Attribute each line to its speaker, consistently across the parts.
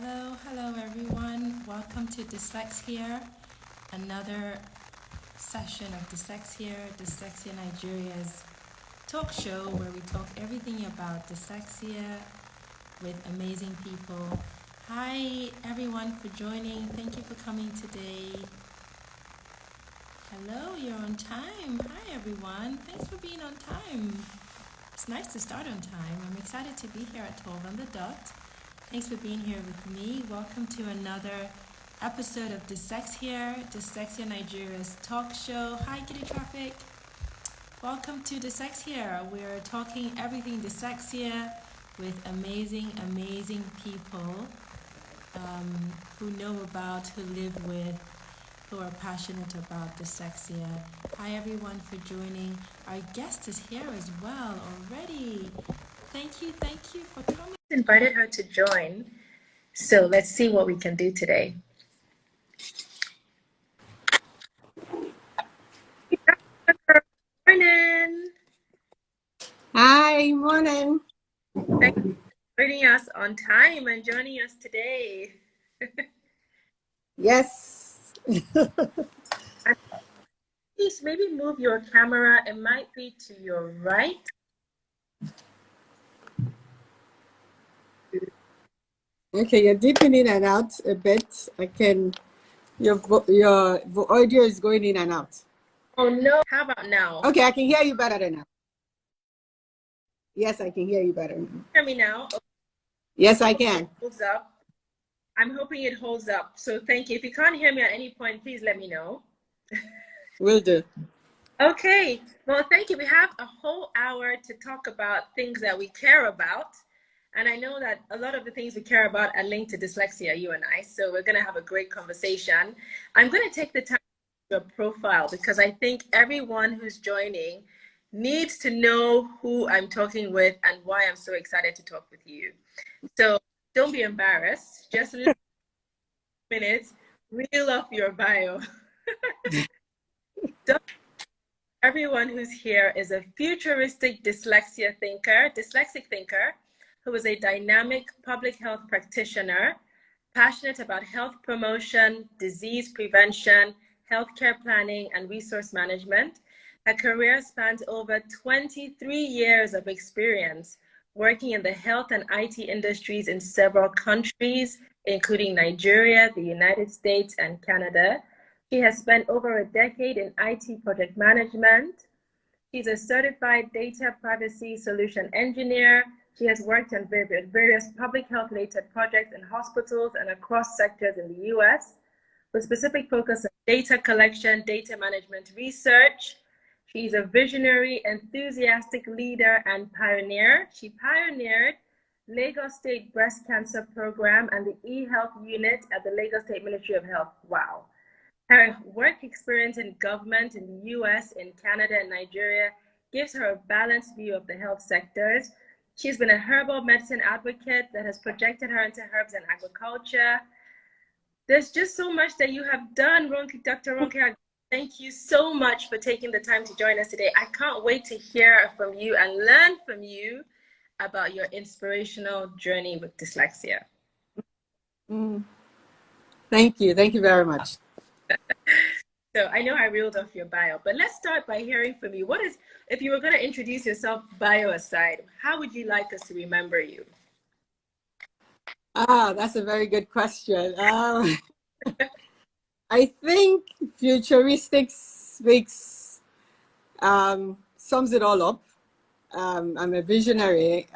Speaker 1: Hello everyone. Welcome to Dyslexia, another session of Dyslexia Nigeria's talk show where we talk everything about dyslexia with amazing people. Hi everyone for joining. Thank you for coming today. Hello, you're on time. Hi everyone. Thanks for being on time. It's nice to start on time. I'm excited to be here at 12 on the dot. Thanks for being here with me. Welcome to another episode of Dyslexia Nigeria's talk show. Hi, Kitty Traffic. Welcome to Dyslexia. We're talking everything dyslexia with amazing people who know about, who live with, who are passionate about dyslexia. Hi, everyone, for joining. Our guest is here as well already. Thank you for coming. Invited her to join, so let's see what we can do today. Morning.
Speaker 2: Hi, morning.
Speaker 1: Thank you for joining us on time and joining us today.
Speaker 2: Yes.
Speaker 1: Please maybe move your camera. It might be to your right.
Speaker 2: Okay, you're dipping in and out a bit. Your audio is going in and out.
Speaker 1: Oh no, how about now?
Speaker 2: Okay, I can hear you better now. Yes, I can hear you better now.
Speaker 1: Hear me now?
Speaker 2: Yes, I can.
Speaker 1: Holds up. I'm hoping it holds up. So thank you. If you can't hear me at any point, please let me know.
Speaker 2: Will do.
Speaker 1: Okay. Well, thank you. We have a whole hour to talk about things that we care about. And I know that a lot of the things we care about are linked to dyslexia, you and I. So we're going to have a great conversation. I'm going to take the time to your profile because I think everyone who's joining needs to know who I'm talking with and why I'm so excited to talk with you. So don't be embarrassed. Just a minute, reel off your bio. Everyone who's here is a futuristic dyslexic thinker, who is a dynamic public health practitioner, passionate about health promotion, disease prevention, healthcare planning, and resource management. Her career spans over 23 years of experience working in the health and IT industries in several countries, including Nigeria, the United States, and Canada. She has spent over a decade in IT project management. She's a certified data privacy solution engineer. She has worked on various public health related projects in hospitals and across sectors in the US, with specific focus on data collection, data management research. She's a visionary, enthusiastic leader and pioneer. She pioneered Lagos State Breast Cancer Program and the e-health unit at the Lagos State Ministry of Health. Wow. Her work experience in government in the US, in Canada, and Nigeria gives her a balanced view of the health sectors. She's been a herbal medicine advocate that has projected her into herbs and agriculture. There's just so much that you have done, Dr. Ronke Agoro. Thank you so much for taking the time to join us today. I can't wait to hear from you and learn from you about your inspirational journey with dyslexia.
Speaker 2: Thank you. Thank you very much.
Speaker 1: So I know I reeled off your bio, but let's start by hearing from you. If you were going to introduce yourself, bio aside, how would you like us to remember you?
Speaker 2: That's a very good question. I think futuristic sums it all up. I'm a visionary.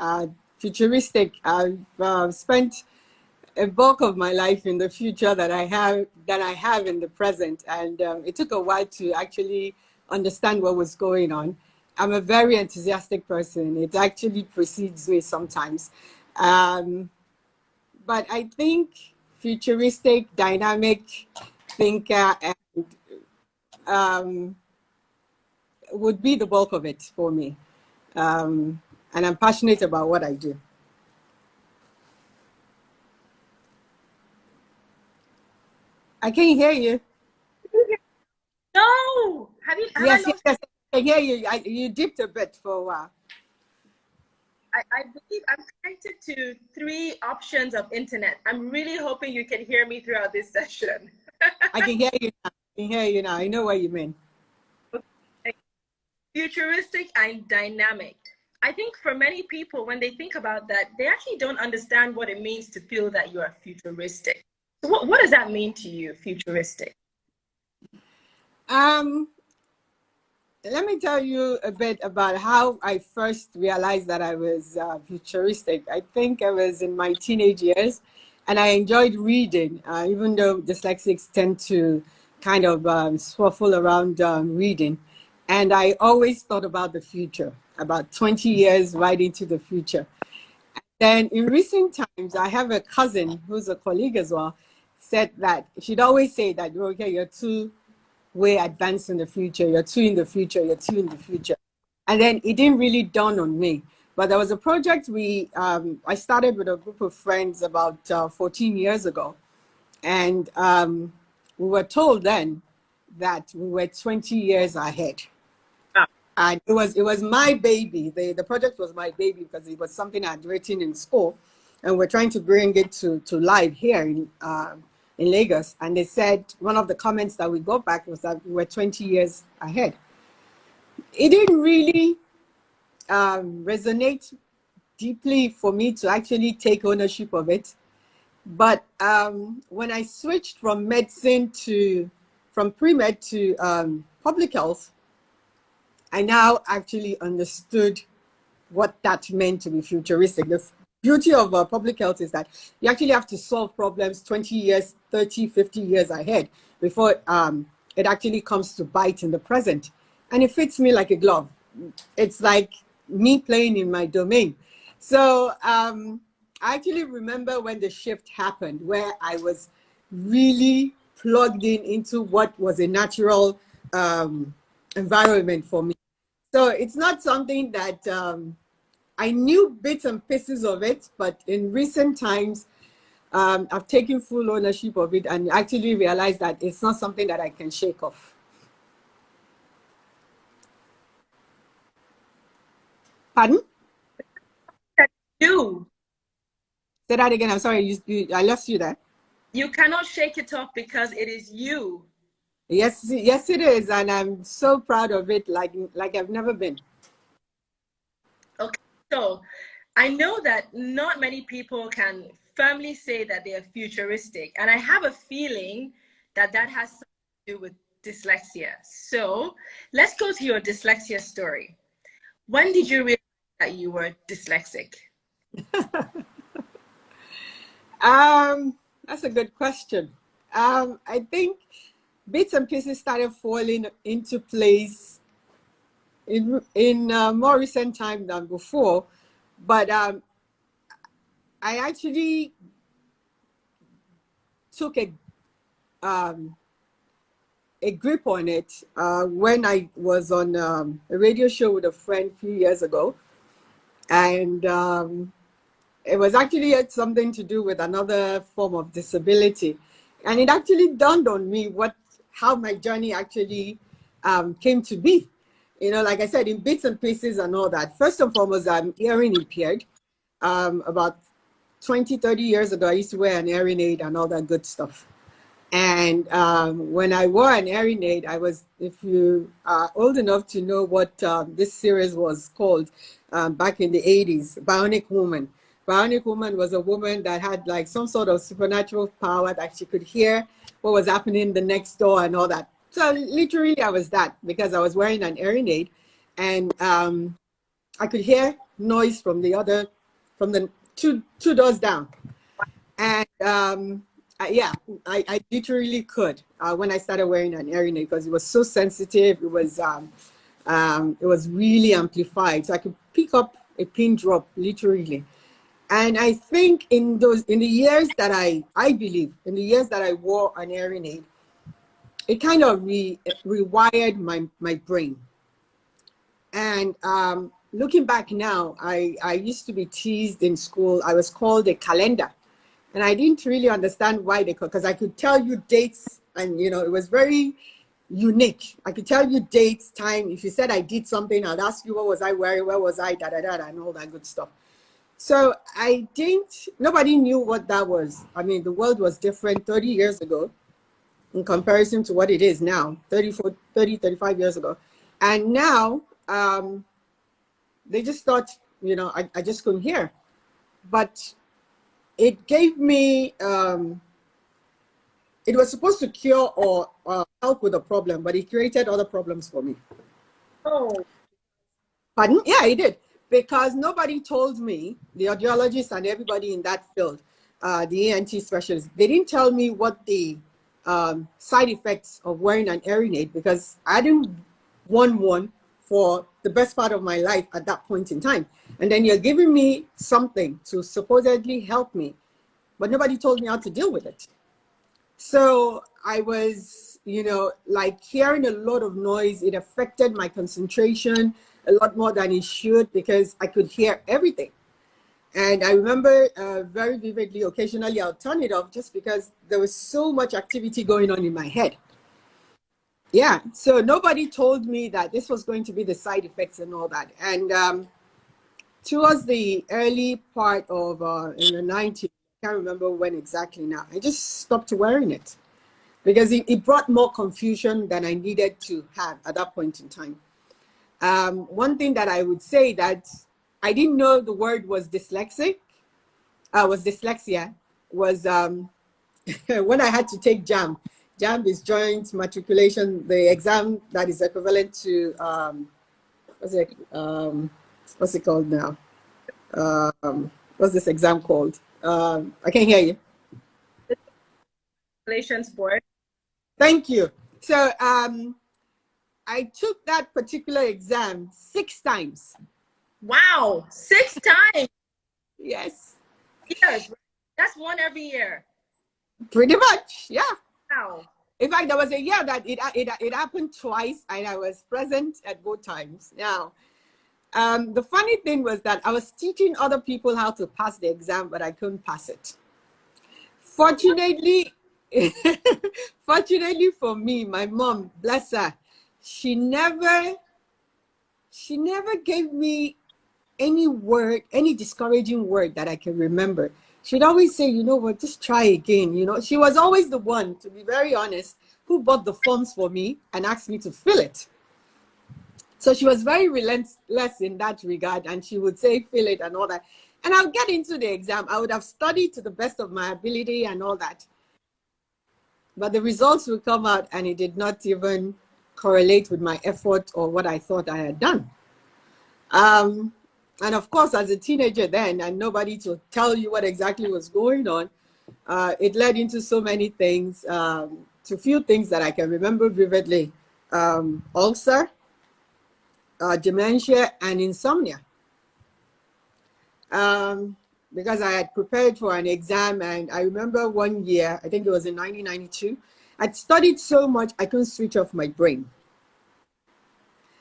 Speaker 2: Futuristic. I've spent a bulk of my life in the future that I have in the present, and it took a while to actually understand what was going on. I'm a very enthusiastic person. It actually precedes me sometimes, but I think futuristic, dynamic thinker, and would be the bulk of it for me, and I'm passionate about what I do. I can't hear you.
Speaker 1: No!
Speaker 2: Yes, I can hear you. You dipped a bit for a while.
Speaker 1: I believe I'm connected to 3 options of internet. I'm really hoping you can hear me throughout this session.
Speaker 2: I can hear you now. I can hear you now. I know what you mean.
Speaker 1: Futuristic and dynamic. I think for many people, when they think about that, they actually don't understand what it means to feel that you are futuristic. So what does that mean to you, futuristic?
Speaker 2: Let me tell you a bit about how I first realized that I was futuristic. I think I was in my teenage years, and I enjoyed reading, even though dyslexics tend to kind of swaffle around reading. And I always thought about the future, about 20 years right into the future. Then in recent times, I have a cousin who's a colleague as well, said that she'd always say that, okay, you're too way advanced in the future, you're too in the future, you're too in the future. And then it didn't really dawn on me. But there was a project I started with a group of friends about 14 years ago. And we were told then that we were 20 years ahead. And it was my baby. The project was my baby because it was something I'd written in school. And we're trying to bring it to life here in Lagos. And they said one of the comments that we got back was that we were 20 years ahead. It didn't really resonate deeply for me to actually take ownership of it. But when I switched from pre-med to public health, I now actually understood what that meant to be futuristic. The beauty of public health is that you actually have to solve problems 20 years, 30, 50 years ahead before it actually comes to bite in the present. And it fits me like a glove. It's like me playing in my domain. So I actually remember when the shift happened, where I was really plugged into what was a natural environment for me. So it's not something that I knew bits and pieces of it, but in recent times, I've taken full ownership of it and actually realized that it's not something that I can shake off. Pardon?
Speaker 1: You.
Speaker 2: Say that again. I'm sorry, I lost you there.
Speaker 1: You cannot shake it off because it is you.
Speaker 2: Yes, yes, it is, and I'm so proud of it, like I've never been.
Speaker 1: Okay, so I know that not many people can firmly say that they are futuristic, and I have a feeling that that has something to do with dyslexia. So let's go to your dyslexia story. When did you realize that you were dyslexic?
Speaker 2: That's a good question. I think bits and pieces started falling into place in more recent time than before, but I actually took a grip on it when I was on a radio show with a friend a few years ago, and it was actually something to do with another form of disability, and it actually dawned on me how my journey actually came to be. You know, like I said, in bits and pieces and all that. First and foremost, I'm hearing impaired. About 20, 30 years ago, I used to wear an hearing aid and all that good stuff. And when I wore an hearing aid, if you are old enough to know what this series was called back in the 80s, Bionic Woman. Bionic Woman was a woman that had like some sort of supernatural power that she could hear what was happening the next door and all that. So literally I was that, because I was wearing an hearing aid, and I could hear noise from the two doors down. And yeah, I literally could when I started wearing an hearing aid, because it was so sensitive. It was really amplified, so I could pick up a pin drop literally. And I think in the years that I believe in the years that I wore an hearing aid, it kind of rewired my brain. And looking back now, I used to be teased in school. I was called a calendar. And I didn't really understand why because I could tell you dates, and you know, it was very unique. I could tell you dates, time. If you said I did something, I'd ask you what was I wearing, where was I, da da da, and all that good stuff. So nobody knew what that was. I mean, the world was different 30 years ago in comparison to what it is now, 35 years ago. And now they just thought, you know, I just couldn't hear. But it gave me, it was supposed to cure or help with a problem, but it created other problems for me.
Speaker 1: Oh.
Speaker 2: Pardon? Yeah, it did. Because nobody told me, the audiologists and everybody in that field, the ENT specialists, they didn't tell me what the side effects of wearing an hearing aid, because I didn't want one for the best part of my life at that point in time. And then you're giving me something to supposedly help me, but nobody told me how to deal with it. So I was, you know, like hearing a lot of noise. It affected my concentration a lot more than it should, because I could hear everything. And I remember very vividly, occasionally I'll turn it off just because there was so much activity going on in my head. Yeah, so nobody told me that this was going to be the side effects and all that. And towards the early part of in the 90s, I can't remember when exactly now, I just stopped wearing it because it brought more confusion than I needed to have at that point in time. One thing that I would say that I didn't know the word was dyslexic, was dyslexia, was when I had to take JAM. JAM is joint matriculation, the exam that is equivalent to, what's it called now? What's this exam called? I can't hear you.
Speaker 1: Relations board.
Speaker 2: Thank you. So I took that particular exam 6 times.
Speaker 1: Wow, 6 times.
Speaker 2: Yes.
Speaker 1: Yes, that's one every year.
Speaker 2: Pretty much, yeah.
Speaker 1: Wow.
Speaker 2: In fact, there was a year that it happened twice, and I was present at both times. Now, the funny thing was that I was teaching other people how to pass the exam, but I couldn't pass it. Fortunately, fortunately for me, my mom, bless her, she never gave me any word, any discouraging word that I can remember. She'd always say, you know what, just try again. You know, she was always the one, to be very honest, who bought the forms for me and asked me to fill it. So she was very relentless in that regard, and she would say, fill it and all that. And I'll get into the exam. I would have studied to the best of my ability and all that. But the results would come out and it did not even correlate with my effort or what I thought I had done. And of course, as a teenager then, and nobody to tell you what exactly was going on, it led into so many things, to few things that I can remember vividly. Ulcer, dementia, and insomnia. Because I had prepared for an exam, and I remember one year, I think it was in 1992, I'd studied so much, I couldn't switch off my brain.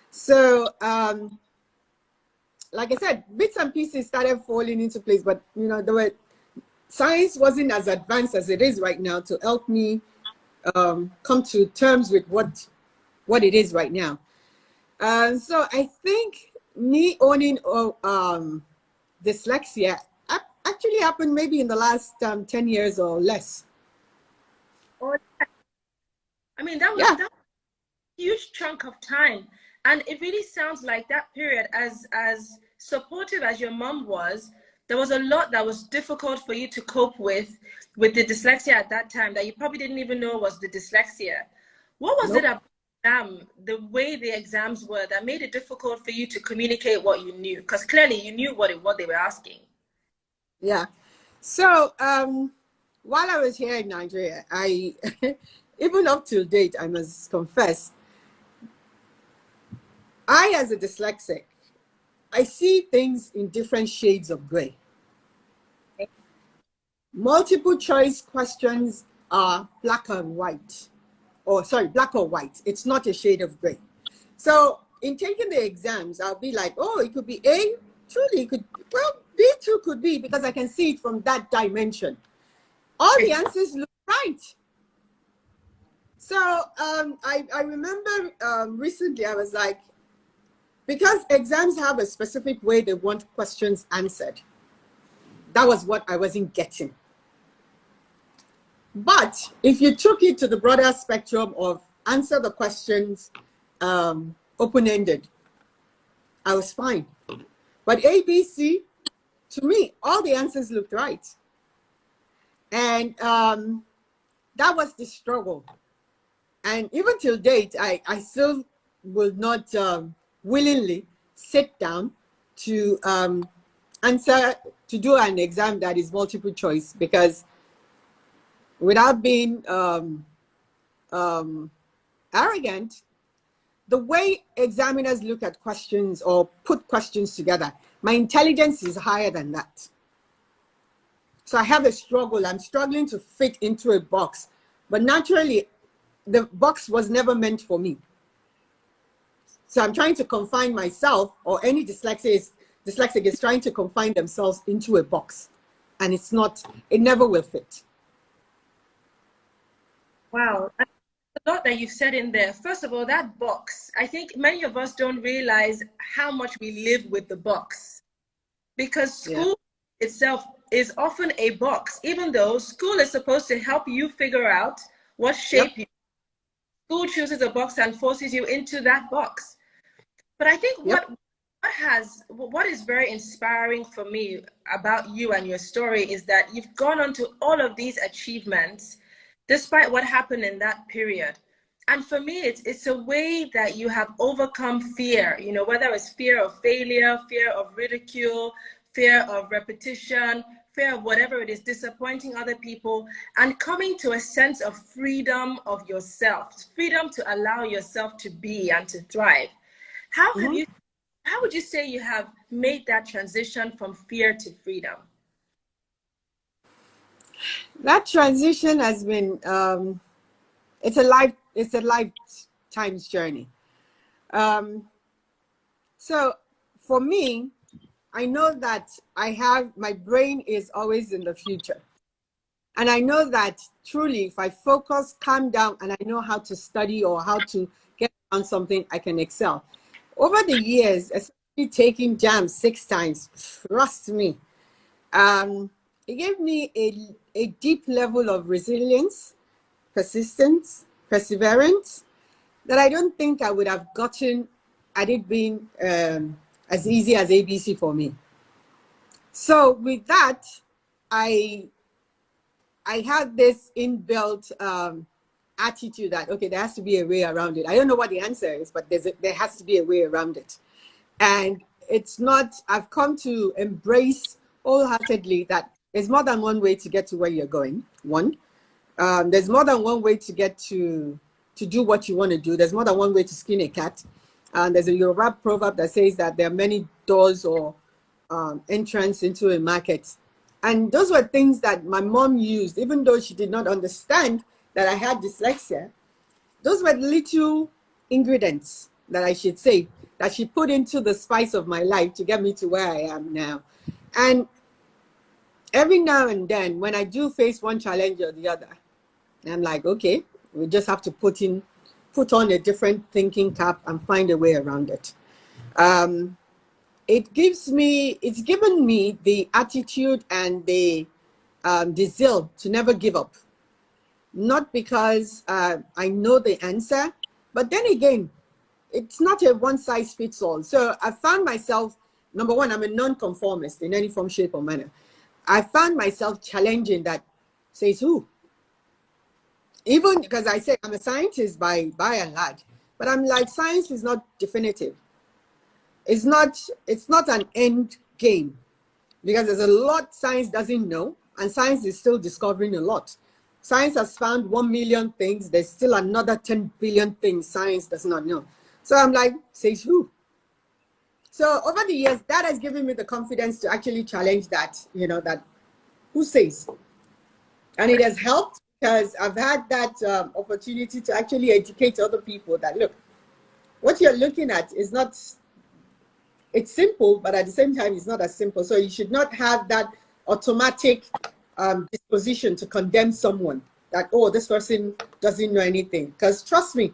Speaker 2: So, like I said, bits and pieces started falling into place, but you know, science wasn't as advanced as it is right now to help me come to terms with what it is right now. So I think me owning dyslexia actually happened maybe in the last 10 years or less.
Speaker 1: I mean, that was a huge chunk of time. And it really sounds like that period, as supportive as your mom was, there was a lot that was difficult for you to cope with the dyslexia at that time that you probably didn't even know was the dyslexia. What was it about the way the exams were that made it difficult for you to communicate what you knew? Because clearly you knew what they were asking.
Speaker 2: Yeah. So while I was here in Nigeria, I even up to date, I must confess, I, as a dyslexic, I see things in different shades of gray. Multiple choice questions are black and white, or sorry, black or white. It's not a shade of gray. So in taking the exams, I'll be like, oh, it could be A, truly it could, well, B too could be, because I can see it from that dimension. All the answers look right. So I remember recently I was like, because exams have a specific way they want questions answered. That was what I wasn't getting. But if you took it to the broader spectrum of answer the questions open-ended, I was fine. But ABC, to me, all the answers looked right. And that was the struggle. And even till date, I still will not willingly sit down to to do an exam that is multiple choice, because without being arrogant, the way examiners look at questions or put questions together, my intelligence is higher than that. So I have a struggle. I'm struggling to fit into a box. But naturally, the box was never meant for me. So I'm trying to confine myself, or any dyslexic is trying to confine themselves into a box. And it's not, it never will fit.
Speaker 1: Wow. A lot that you said in there. First of all, that box, I think many of us don't realize how much we live with the box, because school itself is often a box, even though school is supposed to help you figure out what shape you. School chooses a box and forces you into that box. But I think what is very inspiring for me about you and your story is that you've gone on to all of these achievements despite what happened in that period. And for me, it's a way that you have overcome fear, you know, whether it's fear of failure, fear of ridicule, fear of repetition, fear of whatever it is, disappointing other people, and coming to a sense of freedom of yourself, freedom to allow yourself to be and to thrive. How would you say you have made that transition from fear to freedom?
Speaker 2: That transition has been, it's a lifetime's journey. So for me, I know that my brain is always in the future. And I know that truly, if I focus, calm down, and I know how to study or how to get on something, I can excel. Over the years, especially taking jams 6 times, trust me, it gave me a deep level of resilience, persistence, perseverance, that I don't think I would have gotten had it been as easy as ABC for me. So with that, I had this inbuilt attitude that, okay, there has to be a way around it. I don't know what the answer is, but there has to be a way around it. And it's not, I've come to embrace wholeheartedly that there's more than one way to get to where you're going. There's more than one way to get to do what you want to do. There's more than one way to skin a cat. And there's a Yoruba proverb that says that there are many doors or entrance into a market. And those were things that my mom used, even though she did not understand that I had dyslexia. Those were little ingredients, that I should say, that she put into the spice of my life to get me to where I am now. And every now and then, when I do face one challenge or the other, I'm like, okay, we just have to put on a different thinking cap and find a way around it. It's given me the attitude and the zeal to never give up. Not because I know the answer, but then again, it's not a one-size-fits-all. So I found myself, number one, I'm a non-conformist in any form, shape, or manner. I found myself challenging that. Says who? Even because I say I'm a scientist by and large, but I'm like, science is not definitive. It's not an end game, because there's a lot science doesn't know, and science is still discovering a lot. Science has found 1 million things. There's still another 10 billion things science does not know. So I'm like, says who? So over the years, that has given me the confidence to actually challenge that, you know, that who says? And it has helped because I've had that opportunity to actually educate other people that, look, what you're looking at is not, it's simple, but at the same time, it's not as simple. So you should not have that automatic disposition to condemn someone. that, oh, this person doesn't know anything. Because trust me,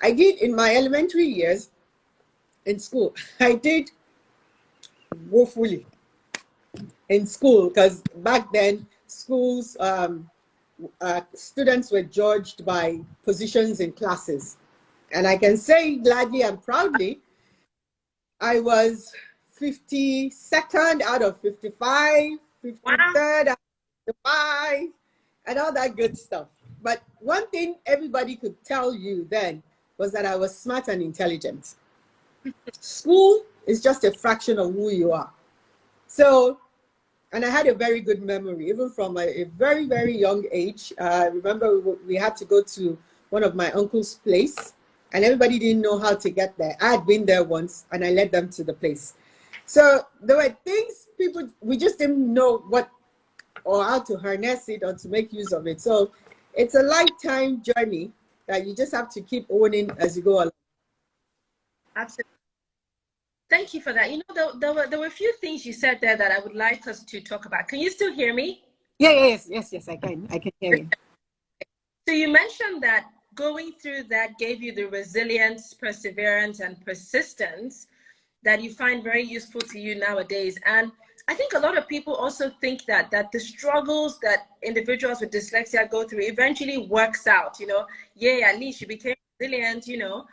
Speaker 2: I did in my elementary years in school, I did woefully in school, because back then schools, students were judged by positions in classes. And I can say gladly and proudly, I was 52nd out of 55,
Speaker 1: Wow.
Speaker 2: 53rd out of 55, and all that good stuff. But one thing everybody could tell you then was that I was smart and intelligent. School is just a fraction of who you are. So, and I had a very good memory, even from a very, very young age. I remember we had to go to one of my uncle's place, and everybody didn't know how to get there. I had been there once, and I led them to the place. So there were things we just didn't know what or how to harness it or to make use of it. So it's a lifetime journey that you just have to keep owning as you go along.
Speaker 1: Absolutely. Thank you for that. You know, there were a few things you said there that I would like us to talk about. Can you still hear me?
Speaker 2: Yes, I can hear you.
Speaker 1: So you mentioned that going through that gave you the resilience, perseverance, and persistence that you find very useful to you nowadays. And I think a lot of people also think that the struggles that individuals with dyslexia go through eventually works out, you know, yay, at least you became resilient, you know.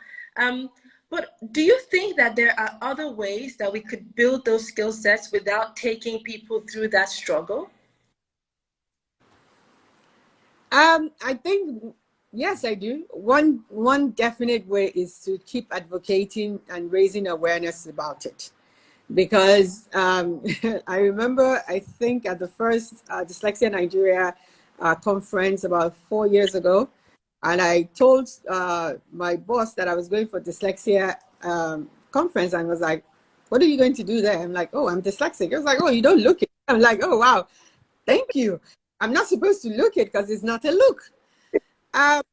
Speaker 1: But do you think that there are other ways that we could build those skill sets without taking people through that struggle?
Speaker 2: I think, yes, I do. One definite way is to keep advocating and raising awareness about it. Because I remember, I think at the first Dyslexia Nigeria conference about 4 years ago, and I told my boss that I was going for dyslexia conference, and was like, what are you going to do there? I'm like, oh, I'm dyslexic. I was like, oh, you don't look it. I'm like, oh, wow, thank you. I'm not supposed to look it because it's not a look. A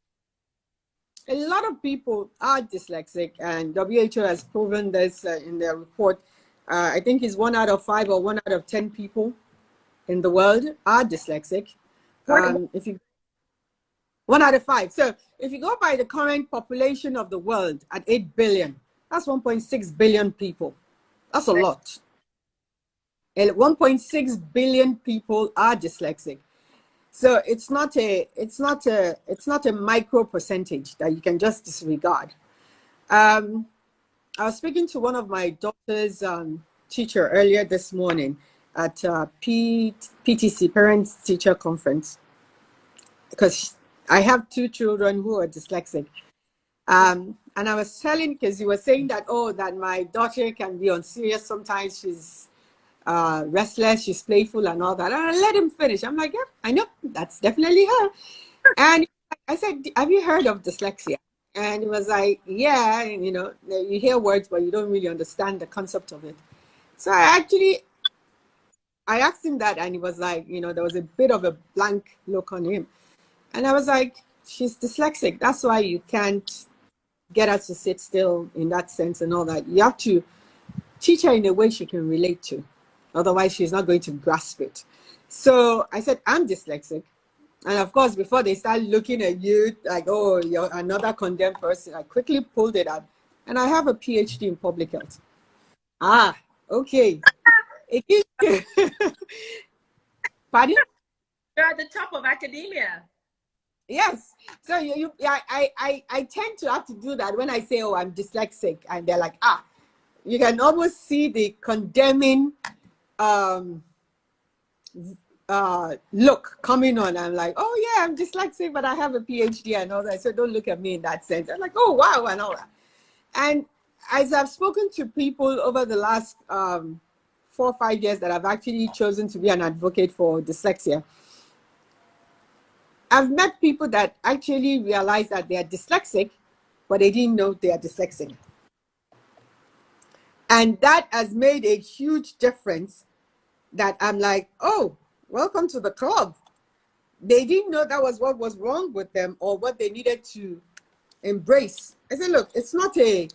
Speaker 2: lot of people are dyslexic, and WHO has proven this in their report. I think it's 1 out of 5 or 1 out of 10 people in the world are dyslexic. If you 1 out of 5. So if you go by the current population of the world at 8 billion, that's 1.6 billion people. That's a lot. And 1.6 billion people are dyslexic. So it's not a micro percentage that you can just disregard. I was speaking to one of my daughter's teacher earlier this morning at PTC, Parents Teacher Conference, because I have 2 children who are dyslexic. And I was telling, because you were saying that, oh, that my daughter can be unserious sometimes. She's restless, she's playful and all that. And I let him finish. I'm like, yeah, I know, that's definitely her. And I said, have you heard of dyslexia? And he was like, yeah, and, you know, you hear words, but you don't really understand the concept of it. So I asked him that, and he was like, you know, there was a bit of a blank look on him. And I was like, she's dyslexic. That's why you can't get her to sit still in that sense and all that. You have to teach her in a way she can relate to. Otherwise, she's not going to grasp it. So I said, I'm dyslexic. And of course, before they start looking at you like, oh, you're another condemned person, I quickly pulled it out. And I have a PhD in public health. Ah, okay. Pardon?
Speaker 1: You're at the top of academia.
Speaker 2: Yes. So I tend to have to do that when I say, oh, I'm dyslexic. And they're like, ah, you can almost see the condemning look coming on. I'm like, oh yeah, I'm dyslexic, but I have a PhD and all that. So don't look at me in that sense. I'm like, oh wow, and all that. And as I've spoken to people over the last 4 or 5 years that I've actually chosen to be an advocate for dyslexia, I've met people that actually realize that they are dyslexic, but they didn't know they are dyslexic. And that has made a huge difference, that I'm like, oh, welcome to the club. They didn't know that was what was wrong with them or what they needed to embrace. I said, look, it's not a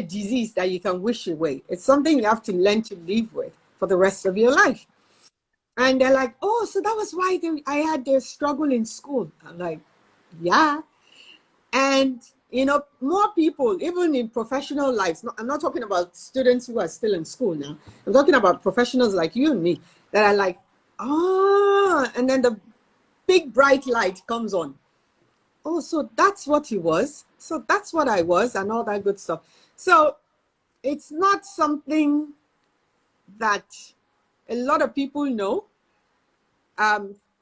Speaker 2: disease that you can wish away. It's something you have to learn to live with for the rest of your life. And they're like, oh, so that was why I had their struggle in school. I'm like, yeah. And, you know, more people, even in professional lives, I'm not talking about students who are still in school now. I'm talking about professionals like you and me that are like, oh, and then the big bright light comes on. Oh, so that's what he was. So that's what I was, and all that good stuff. So it's not something that a lot of people know.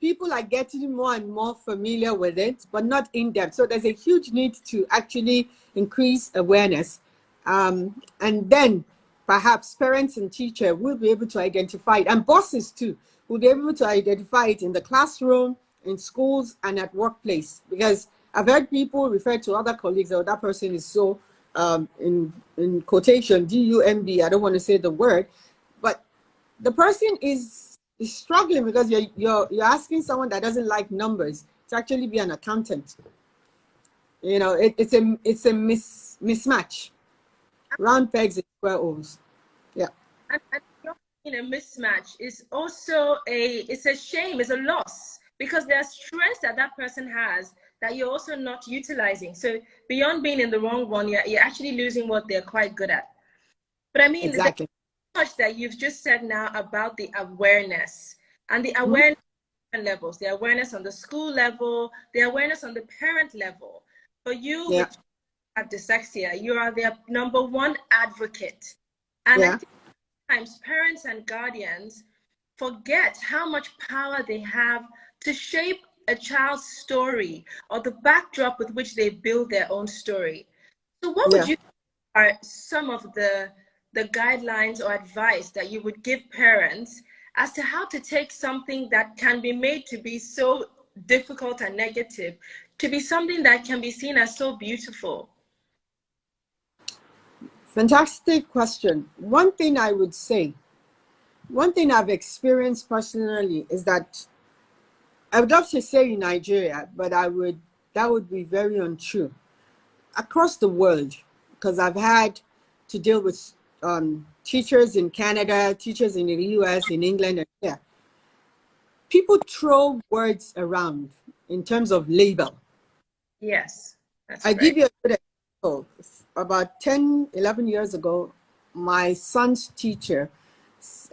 Speaker 2: People are getting more and more familiar with it, but not in depth. So there's a huge need to actually increase awareness. And then perhaps parents and teachers will be able to identify it, and bosses too will be able to identify it in the classroom, in schools, and at workplace. Because I've heard people refer to other colleagues, or that person is so, in quotation, DUMB, I don't want to say the word, but the person is struggling because you're asking someone that doesn't like numbers to actually be an accountant. You know, it's a mismatch. Round pegs and square holes. Yeah.
Speaker 1: And in a mismatch is also it's a shame, it's a loss, because there's strengths that that person has that you're also not utilizing. So beyond being in the wrong one, you're actually losing what they're quite good at. But I mean,
Speaker 2: Exactly.
Speaker 1: much that you've just said now about the awareness, and the
Speaker 2: Mm-hmm.
Speaker 1: awareness levels, the awareness on the school level, the awareness on the parent level. For you,
Speaker 2: Yeah.
Speaker 1: with have dyslexia, you are their number one advocate. And I
Speaker 2: Yeah.
Speaker 1: think sometimes parents and guardians forget how much power they have to shape a child's story or the backdrop with which they build their own story. So what would
Speaker 2: Yeah.
Speaker 1: you are some of the guidelines or advice that you would give parents as to how to take something that can be made to be so difficult and negative to be something that can be seen as so beautiful?
Speaker 2: Fantastic question. One thing I would say, one thing I've experienced personally is that I would love to say in Nigeria, but that would be very untrue. Across the world, because I've had to deal with teachers in Canada, teachers in the US, in England, and yeah, people throw words around in terms of label.
Speaker 1: Yes, that's
Speaker 2: I give
Speaker 1: right.
Speaker 2: you a good example. About 10, 11 years ago, my son's teacher,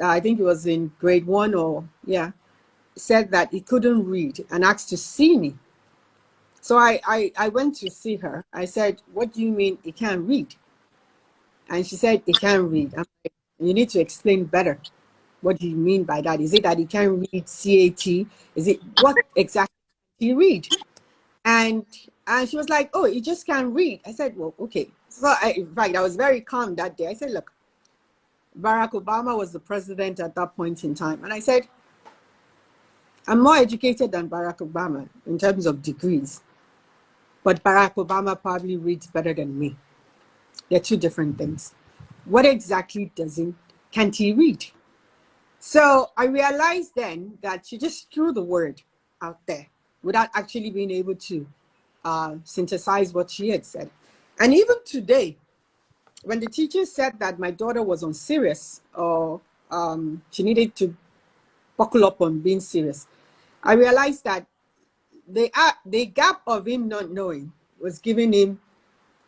Speaker 2: I think it was in grade one or, yeah, said that he couldn't read and asked to see me. So I went to see her. I said, what do you mean he can't read? And she said, he can't read. I'm like, you need to explain better. What do you mean by that? Is it that he can't read CAT? Is it what exactly can he read? And she was like, oh, he just can't read. I said, well, okay. So in fact, I was very calm that day. I said, look, Barack Obama was the president at that point in time. And I said, I'm more educated than Barack Obama in terms of degrees, but Barack Obama probably reads better than me. They're two different things. What exactly can't he read? So I realized then that she just threw the word out there without actually being able to synthesize what she had said. And even today, when the teacher said that my daughter was on serious or she needed to buckle up on being serious, I realized that the gap of him not knowing was giving him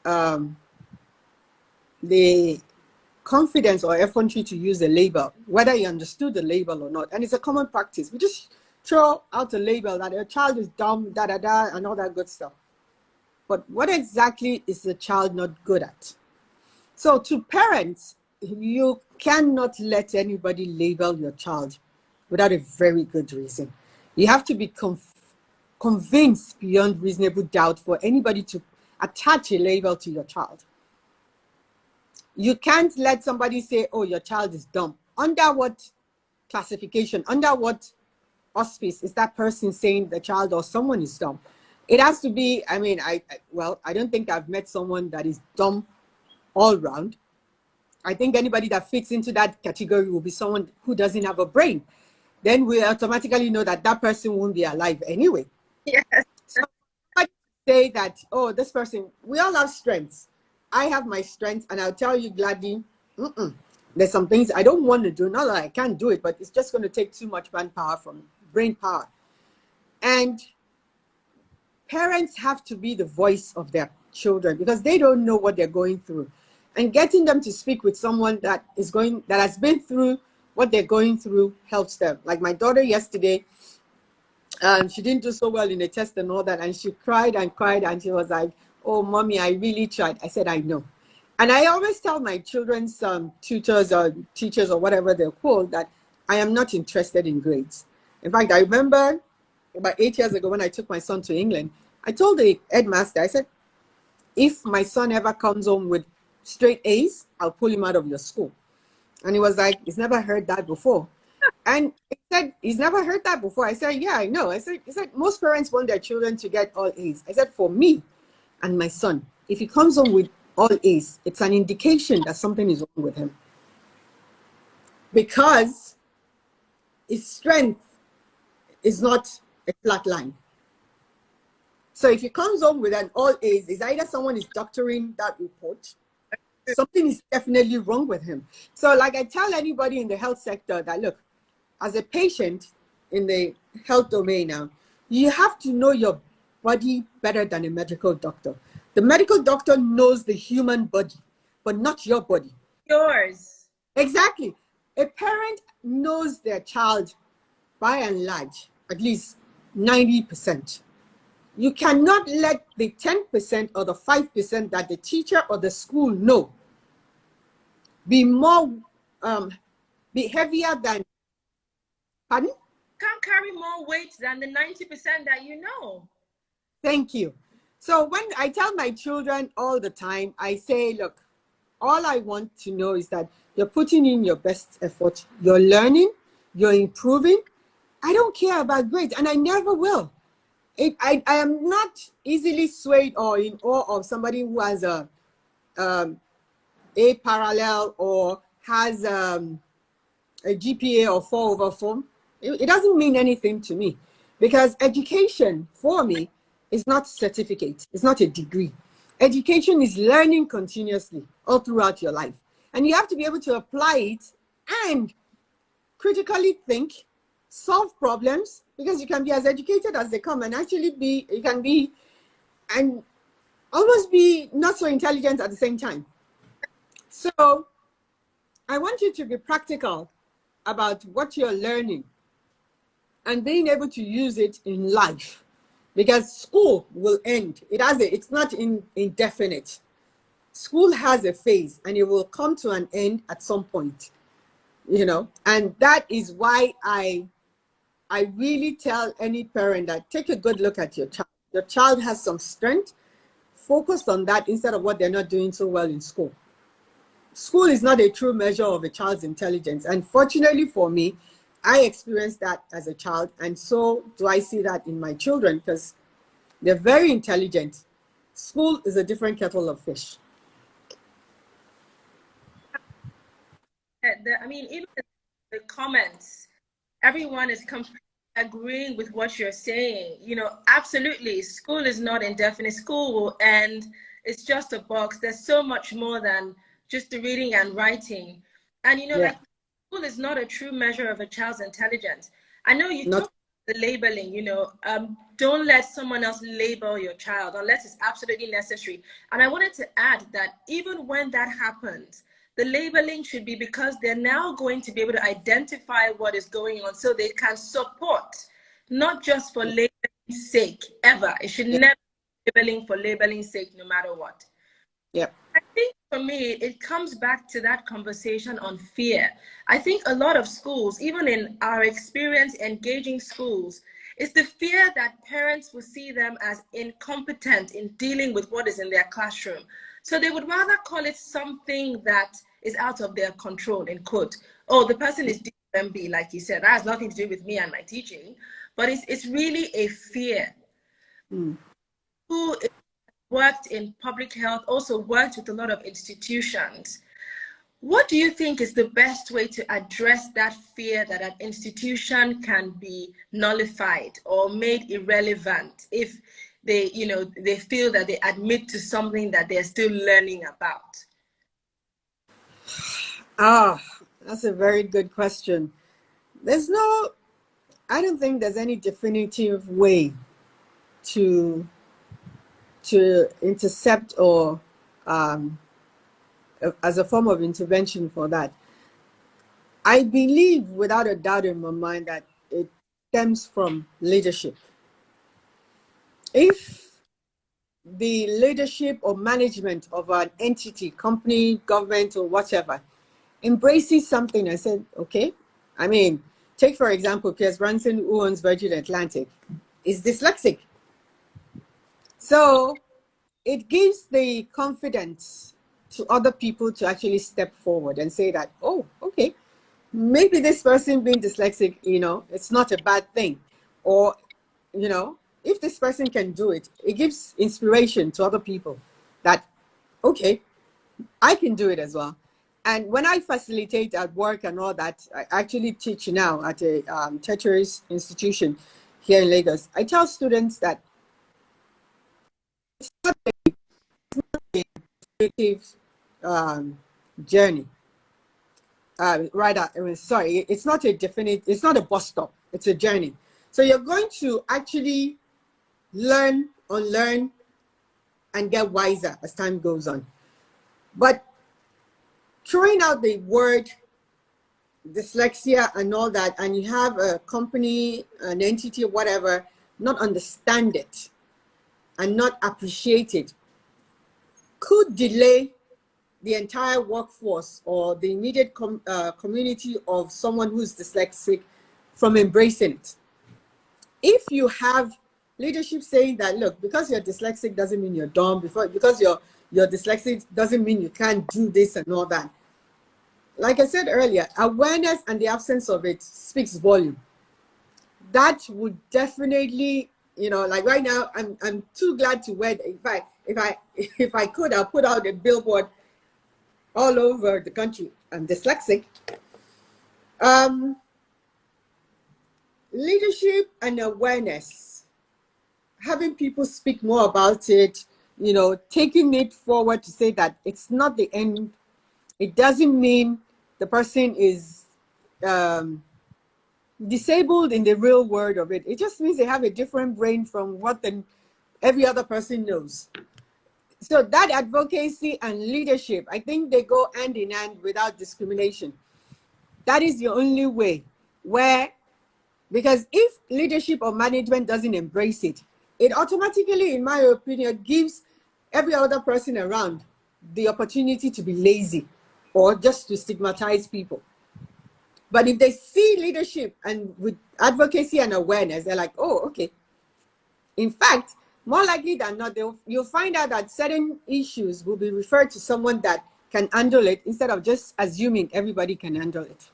Speaker 2: um, the confidence or effrontery to use a label, whether he understood the label or not. And it's a common practice. We just throw out a label that a child is dumb, da da da, and all that good stuff. But what exactly is the child not good at? So to parents, you cannot let anybody label your child without a very good reason. You have to be convinced beyond reasonable doubt for anybody to attach a label to your child. You can't let somebody say, oh, your child is dumb. Under what classification, under what auspice is that person saying the child or someone is dumb? It has to be, I mean, I don't think I've met someone that is dumb all round. I think anybody that fits into that category will be someone who doesn't have a brain. Then we automatically know that that person won't be alive anyway.
Speaker 1: Yes.
Speaker 2: So I say that, oh, this person, we all have strengths. I have my strengths, and I'll tell you gladly, There's some things I don't want to do. Not that I can't do it, but it's just going to take too much manpower from brain power. And parents have to be the voice of their children because they don't know what they're going through. And getting them to speak with someone that has been through what they're going through helps them. Like my daughter yesterday, she didn't do so well in the test and all that, and she cried and cried, and she was like, "Oh, mommy, I really tried." I said, "I know." And I always tell my children's tutors or teachers or whatever they're called that I am not interested in grades. In fact, I remember about 8 years ago when I took my son to England, I told the headmaster, I said, if my son ever comes home with straight A's, I'll pull him out of your school. And he was like, he's never heard that before. And he said, he's never heard that before. I said, yeah, I know. He said, most parents want their children to get all A's. I said, for me and my son, if he comes home with all A's, it's an indication that something is wrong with him. Because his strength is not a flat line. So if he comes home with an all A's, it's either someone is doctoring that report, something is definitely wrong with him. So like I tell anybody in the health sector that, look, as a patient in the health domain now, you have to know your body better than a medical doctor. The medical doctor knows the human body, but not your body.
Speaker 1: Yours.
Speaker 2: Exactly. A parent knows their child by and large, at least 90%. You cannot let the 10% or the 5% that the teacher or the school know be heavier than, pardon?
Speaker 1: Can't carry more weight than the 90% that you know.
Speaker 2: Thank you. So when I tell my children all the time, I say, look, all I want to know is that you're putting in your best effort, you're learning, you're improving. I don't care about grades, and I never will. I am not easily swayed or in awe of somebody who has a parallel or has a GPA of 4/4. It doesn't mean anything to me because education for me is not certificate. It's not a degree. Education is learning continuously all throughout your life. And you have to be able to apply it and critically think, solve problems, because you can be as educated as they come and actually you can be and almost be not so intelligent at the same time. So I want you to be practical about what you're learning and being able to use it in life, because school will end. It's not indefinite. School has a phase and it will come to an end at some point, and that is why I really tell any parent that take a good look at your child. Your child has some strength. Focus on that instead of what they're not doing so well in school. School is not a true measure of a child's intelligence. And fortunately for me, I experienced that as a child. And so do I see that in my children because they're very intelligent. School is a different kettle of fish.
Speaker 1: Even the comments, everyone is completely agreeing with what you're saying. Absolutely, school is not indefinite. School will end. It's just a box. There's so much more than just the reading and writing. And like school is not a true measure of a child's intelligence. I know you talk about the labeling, don't let someone else label your child unless it's absolutely necessary. And I wanted to add that even when that happens, the labeling should be because they're now going to be able to identify what is going on so they can support, not just for labeling's sake, ever. It should never be labeling for labeling's sake, no matter what.
Speaker 2: Yep.
Speaker 1: I think for me, it comes back to that conversation on fear. I think a lot of schools, even in our experience engaging schools, it's the fear that parents will see them as incompetent in dealing with what is in their classroom. So they would rather call it something that is out of their control, in quote. Oh, the person is DMB, like you said. That has nothing to do with me and my teaching. But it's really a fear. Who worked in public health, also worked with a lot of institutions. What do you think is the best way to address that fear that an institution can be nullified or made irrelevant if they feel that they admit to something that they're still learning about?
Speaker 2: Ah, that's a very good question. There's no, I don't think there's any definitive way to intercept or um, as a form of intervention for that. I believe without a doubt in my mind that it stems from leadership. If the leadership or management of an entity, company, government, or whatever embraces something and said, okay, I mean, take for example, Piers Branson, who owns Virgin Atlantic, is dyslexic. So it gives the confidence to other people to actually step forward and say that, oh, okay, maybe this person being dyslexic, it's not a bad thing. Or, if this person can do it, it gives inspiration to other people that, okay, I can do it as well. And when I facilitate at work and all that, I actually teach now at a tertiary institution here in Lagos. I tell students that it's not a creative journey. Sorry, it's not a definite, it's not a bus stop, it's a journey. So you're going to actually learn, unlearn, and get wiser as time goes on. But throwing out the word dyslexia and all that, and you have a company, an entity, or whatever, not understand it and not appreciate it, could delay the entire workforce or the immediate community of someone who's dyslexic from embracing it. If you have leadership saying that, look, because you're dyslexic doesn't mean you're dumb, because you're dyslexic doesn't mean you can't do this and all that. Like I said earlier, awareness and the absence of it speaks volume. That would definitely, like right now, I'm too glad to wear. If I could, I'll put out a billboard all over the country. I'm dyslexic. Leadership and awareness, having people speak more about it, taking it forward to say that it's not the end. It doesn't mean the person is disabled in the real word of it. It just means they have a different brain from what every other person knows. So that advocacy and leadership, I think they go hand in hand without discrimination. That is the only way because if leadership or management doesn't embrace it, it automatically, in my opinion, gives every other person around the opportunity to be lazy or just to stigmatize people. But if they see leadership and with advocacy and awareness, they're like, oh, okay. In fact, more likely than not, you'll find out that certain issues will be referred to someone that can handle it instead of just assuming everybody can handle it.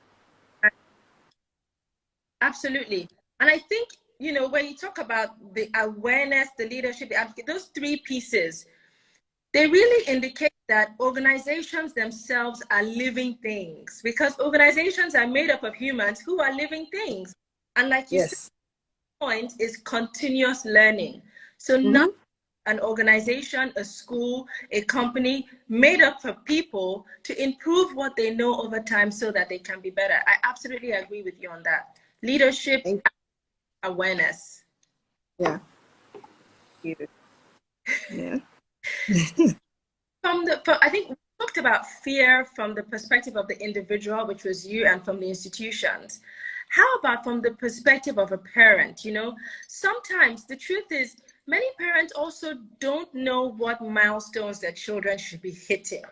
Speaker 1: Absolutely. And I think, when you talk about the awareness, the leadership, the advocate, those three pieces, they really indicate that organizations themselves are living things, because organizations are made up of humans who are living things. And like you said, the point is continuous learning. So not an organization, a school, a company made up of people to improve what they know over time so that they can be better. I absolutely agree with you on that. Leadership, awareness.
Speaker 2: Yeah. Yeah.
Speaker 1: I think we talked about fear from the perspective of the individual, which was you, and from the institutions. How about from the perspective of a parent? Sometimes the truth is many parents also don't know what milestones their children should be hitting.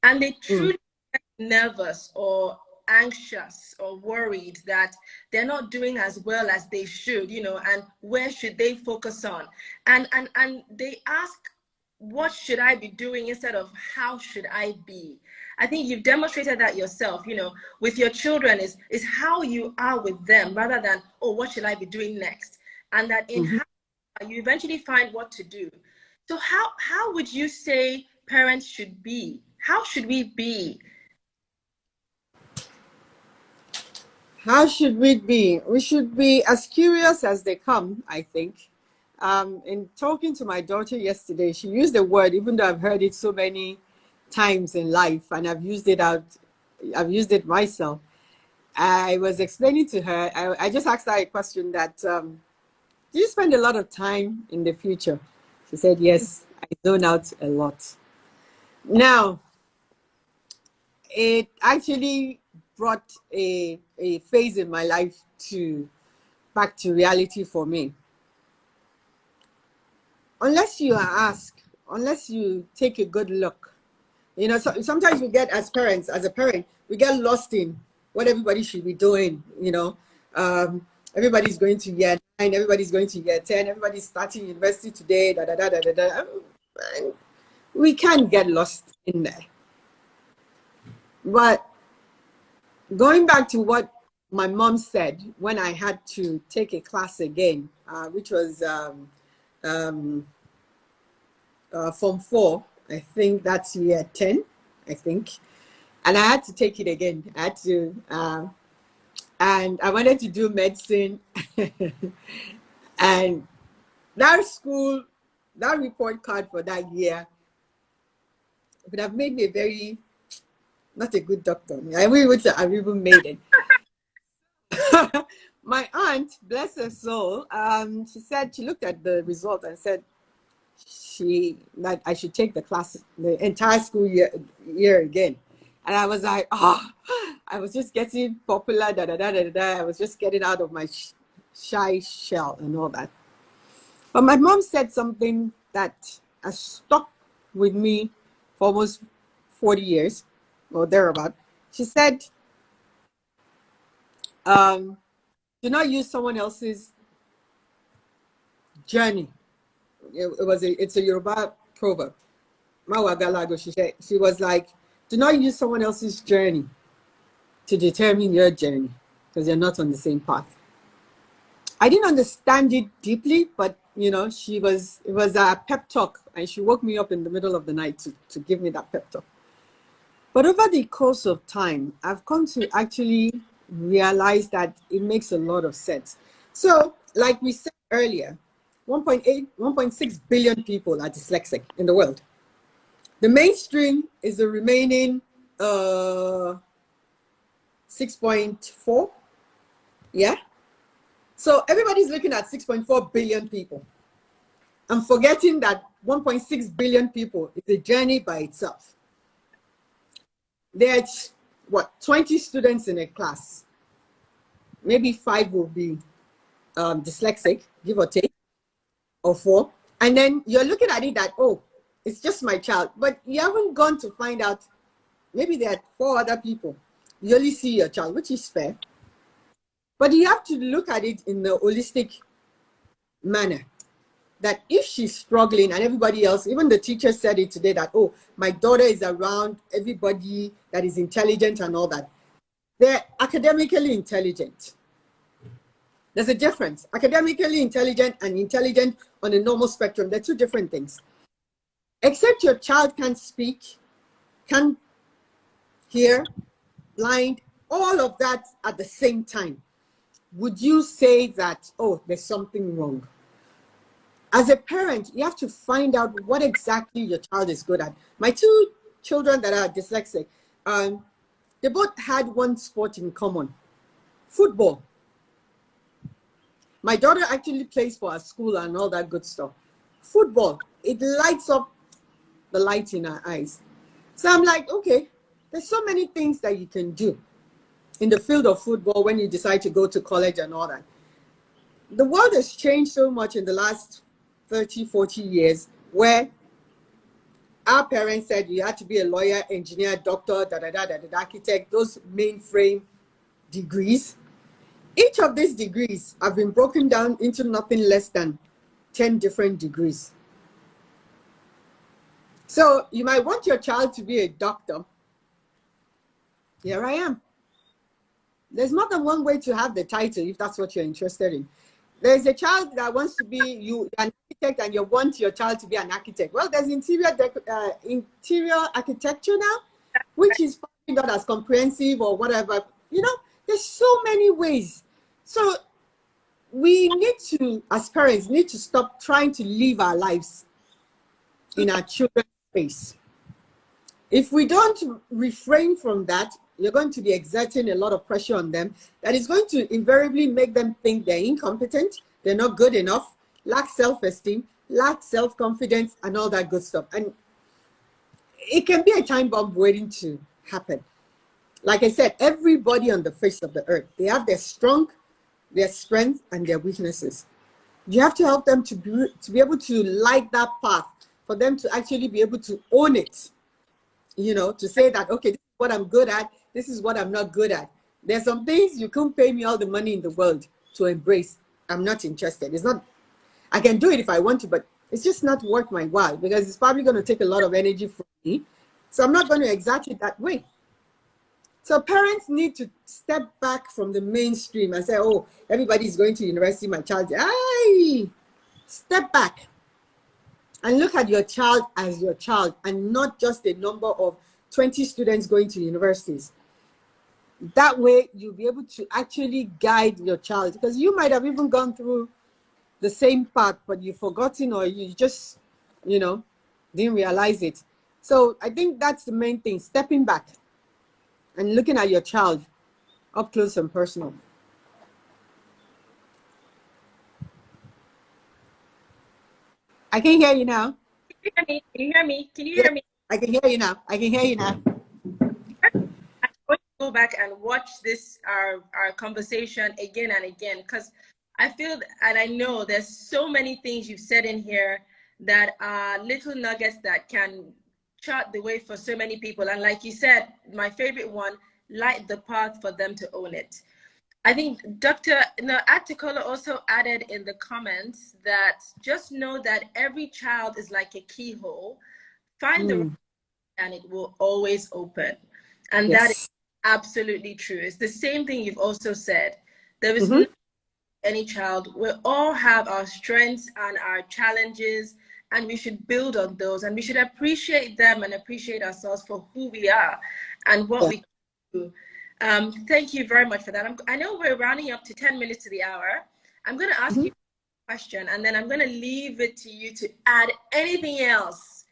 Speaker 1: And they truly get nervous or anxious or worried that they're not doing as well as they should, and where should they focus on? And they ask, what should I be doing instead of how should I be? I think you've demonstrated that yourself, with your children is how you are with them rather than, oh, what should I be doing next? And that in how you eventually find what to do. So how would you say parents should be? How should we be?
Speaker 2: How should we be? We should be as curious as they come, I think. In talking to my daughter yesterday, she used the word, even though I've heard it so many times in life and I've used it out I've used it myself. I was explaining to her, I just asked her a question that, do you spend a lot of time in the future? She said, yes, I zone out a lot. Now, it actually brought a phase in my life back to reality for me. Unless you are asked, unless you take a good look, you know, sometimes we get, as parents, as a parent, we get lost in what everybody should be doing, you know. Everybody's going to year 9, everybody's going to year 10, everybody's starting university today, da da da da da da. And we can't get lost in there. But going back to what my mom said when I had to take a class again, which was Form 4, I think that's year 10, I think. And I had to take it again. I had to, and I wanted to do medicine. And that school, that report card for that year would have made me not a good doctor. I would have even made it. My aunt, bless her soul, she said, she looked at the result and said that I should take the class, the entire school year again. And I was like, I was just getting popular, da da da da da. I was just getting out of my shy shell and all that. But my mom said something that has stuck with me for almost 40 years or thereabout. She said, do not use someone else's journey. It's a Yoruba proverb. She was like, do not use someone else's journey to determine your journey, because you're not on the same path. I didn't understand it deeply, but you know, it was a pep talk, and she woke me up in the middle of the night to give me that pep talk. But over the course of time, I've come to actually realize that it makes a lot of sense. So, like we said earlier, 1.6 billion people are dyslexic in the world. The mainstream is the remaining 6.4. Yeah. So everybody's looking at 6.4 billion people. I'm forgetting that 1.6 billion people is a journey by itself. There's, 20 students in a class. Maybe 5 will be dyslexic, give or take, or 4. And then you're looking at it that, oh, it's just my child. But you haven't gone to find out, maybe there are 4 other people. You only see your child, which is fair. But you have to look at it in a holistic manner. That if she's struggling and everybody else, even the teacher said it today that, oh, my daughter is around everybody that is intelligent and all that. They're academically intelligent. There's a difference. Academically intelligent and intelligent on a normal spectrum, they're 2 different things. Except your child can't speak, can't hear, blind, all of that at the same time. Would you say that, oh, there's something wrong? As a parent, you have to find out what exactly your child is good at. My 2 children that are dyslexic, they both had one sport in common, football. My daughter actually plays for our school and all that good stuff. Football, it lights up the light in her eyes. So I'm like, okay, there's so many things that you can do in the field of football when you decide to go to college and all that. The world has changed so much in the last 30, 40 years, where our parents said you had to be a lawyer, engineer, doctor, architect, those mainframe degrees. Each of these degrees have been broken down into nothing less than 10 different degrees. So you might want your child to be a doctor. Here I am. There's more than one way to have the title if that's what you're interested in. There's a child that wants to be an architect and you want your child to be an architect. Well, there's interior architecture now, which is probably not as comprehensive or whatever. You know, there's so many ways. So we need to, as parents, need to stop trying to live our lives in our children's space. If we don't refrain from that, you're going to be exerting a lot of pressure on them that is going to invariably make them think they're incompetent, they're not good enough, lack self-esteem, lack self-confidence, and all that good stuff. And it can be a time bomb waiting to happen. Like I said, everybody on the face of the earth, they have their strengths, and their weaknesses. You have to help them to be able to light that path, for them to actually be able to own it. You know, to say that, okay, this is what I'm good at, this is what I'm not good at. There's some things you can't pay me all the money in the world to embrace. I'm not interested. It's not, I can do it if I want to, but it's just not worth my while, because it's probably going to take a lot of energy from me. So I'm not going to exert it that way. So parents need to step back from the mainstream and say, oh, everybody's going to university, my child. Aye, step back and look at your child as your child, and not just a number of 20 students going to universities. That way you'll be able to actually guide your child, because you might have even gone through the same path, but you've forgotten, or you just, you know, didn't realize it. So I think that's the main thing, stepping back and looking at your child up close and personal. I can hear you now.
Speaker 1: Can you hear me? Can you hear me? Can you hear me?
Speaker 2: I can hear you now. I can hear you now.
Speaker 1: I'm going to go back and watch this, our conversation again and again, because I feel and I know there's so many things you've said in here that are little nuggets that can chart the way for so many people. And like you said, my favorite one, light the path for them to own it. I think Dr. Atikola also added in the comments that just know that every child is like a keyhole. Find the right and it will always open. And that is absolutely true. It's the same thing you've also said. There is no any child. We all have our strengths and our challenges, and we should build on those, and we should appreciate them and appreciate ourselves for who we are and what we can do. Thank you very much for that. I know we're rounding up to 10 minutes to the hour. I'm going to ask you a question, and then I'm going to leave it to you to add anything else